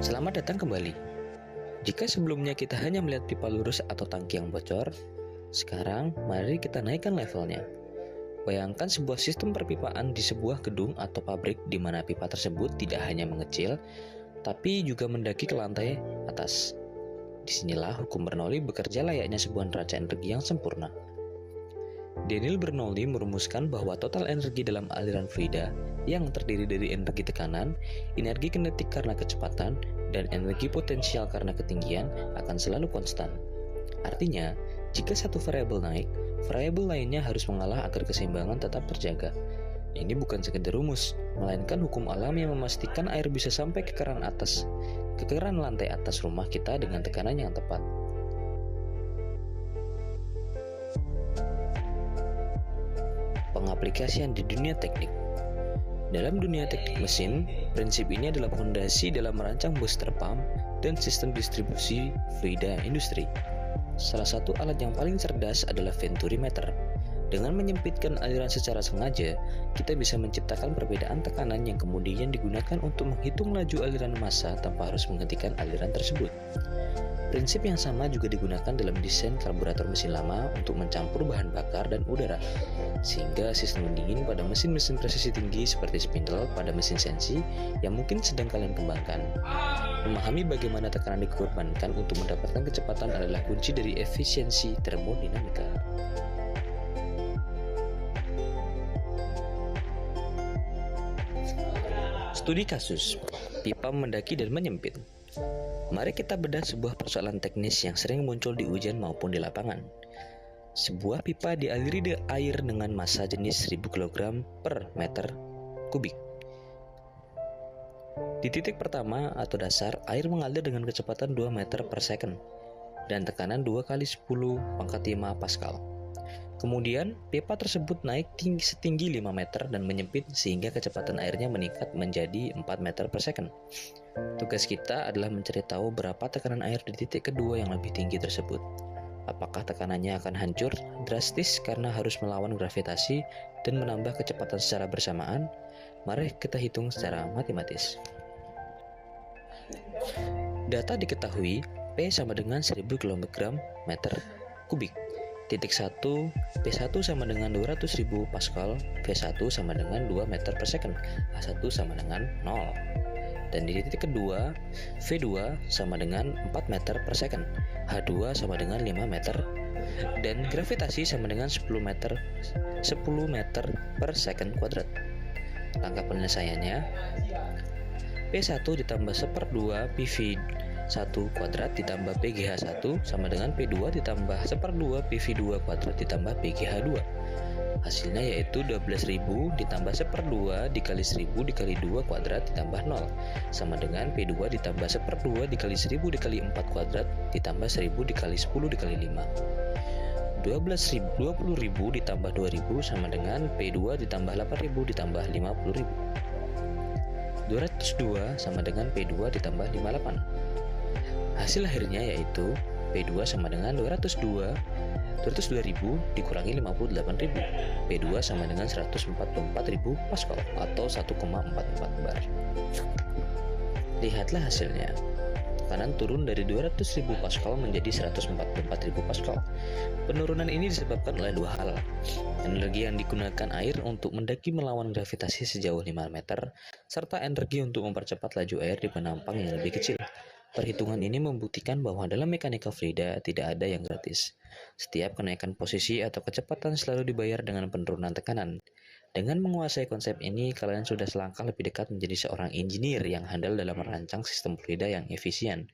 Selamat datang kembali. Jika sebelumnya kita hanya melihat pipa lurus atau tangki yang bocor, sekarang mari kita naikkan levelnya. Bayangkan sebuah sistem perpipaan di sebuah gedung atau pabrik di mana pipa tersebut tidak hanya mengecil, tapi juga mendaki ke lantai atas. Disinilah hukum Bernoulli bekerja layaknya sebuah neraca energi yang sempurna. Daniel Bernoulli merumuskan bahwa total energi dalam aliran fluida yang terdiri dari energi tekanan, energi kinetik karena kecepatan, dan energi potensial karena ketinggian akan selalu konstan. Artinya, jika satu variabel naik, variabel lainnya harus mengalah agar keseimbangan tetap terjaga. Ini bukan sekedar rumus, melainkan hukum alam yang memastikan air bisa sampai ke keran lantai atas rumah kita dengan tekanan yang tepat. Pengaplikasian di dunia teknik. Dalam dunia teknik mesin, prinsip ini adalah fondasi dalam merancang booster pump dan sistem distribusi fluida industri. Salah satu alat yang paling cerdas adalah venturimeter. Dengan menyempitkan aliran secara sengaja, kita bisa menciptakan perbedaan tekanan yang kemudian digunakan untuk menghitung laju aliran massa tanpa harus menghentikan aliran tersebut. Prinsip yang sama juga digunakan dalam desain karburator mesin lama untuk mencampur bahan bakar dan udara, sehingga sistem pendingin pada mesin-mesin presisi tinggi seperti spindle pada mesin CNC yang mungkin sedang kalian kembangkan. Memahami bagaimana tekanan dikorbankan untuk mendapatkan kecepatan adalah kunci dari efisiensi termodinamika. Studi kasus, pipa mendaki dan menyempit. Mari kita bedah sebuah persoalan teknis yang sering muncul di ujian maupun di lapangan. Sebuah pipa dialiri air dengan massa jenis 1000 kg per meter kubik. Di titik pertama atau dasar, air mengalir dengan kecepatan 2 meter per second dan tekanan 2 kali 10 pangkat 5 Pascal. Kemudian, pipa tersebut naik setinggi 5 meter dan menyempit sehingga kecepatan airnya meningkat menjadi 4 meter per second. Tugas kita adalah mencari tahu berapa tekanan air di titik kedua yang lebih tinggi tersebut. Apakah tekanannya akan hancur drastis karena harus melawan gravitasi dan menambah kecepatan secara bersamaan? Mari kita hitung secara matematis. Data diketahui, P sama dengan 1000 kg meter kubik. Titik 1, P1 sama dengan 200.000 Pascal, V1 sama dengan 2 meter per second, H1 sama dengan 0. Dan di titik kedua, V2 sama dengan 4 meter per second, H2 sama dengan 5 meter, dan gravitasi sama dengan 10 meter per second kuadrat. Langkah penyelesaiannya, P1 ditambah 1/2 PV1 kuadrat ditambah PGH1 sama dengan P2 ditambah 1/2 PV2 kuadrat ditambah PGH2. Hasilnya yaitu 12.000 ditambah 1/2 dikali 1000 dikali 2 kuadrat ditambah 0 sama dengan P2 ditambah 1/2 dikali 1000 dikali 4 kuadrat ditambah 1000 dikali 10 dikali 5. 20.000 ditambah 2000 sama dengan P2 ditambah 8.000 ditambah 50.000. 202 sama dengan P2 ditambah 58. Hasil akhirnya yaitu P2 sama dengan 202.000 dikurangi 58.000. P2 sama dengan 144.000 Pascal atau 1,44 bar. Lihatlah hasilnya. Tekanan turun dari 200.000 Pascal menjadi 144.000 Pascal. Penurunan ini disebabkan oleh dua hal. Energi yang digunakan air untuk mendaki melawan gravitasi sejauh 5 meter, serta energi untuk mempercepat laju air di penampang yang lebih kecil. Perhitungan ini membuktikan bahwa dalam mekanika fluida tidak ada yang gratis. Setiap kenaikan posisi atau kecepatan selalu dibayar dengan penurunan tekanan. Dengan menguasai konsep ini, kalian sudah selangkah lebih dekat menjadi seorang engineer yang handal dalam merancang sistem fluida yang efisien.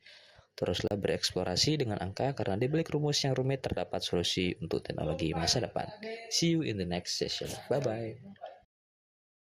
Teruslah bereksplorasi dengan angka karena di balik rumus yang rumit terdapat solusi untuk teknologi masa depan. See you in the next session. Bye-bye.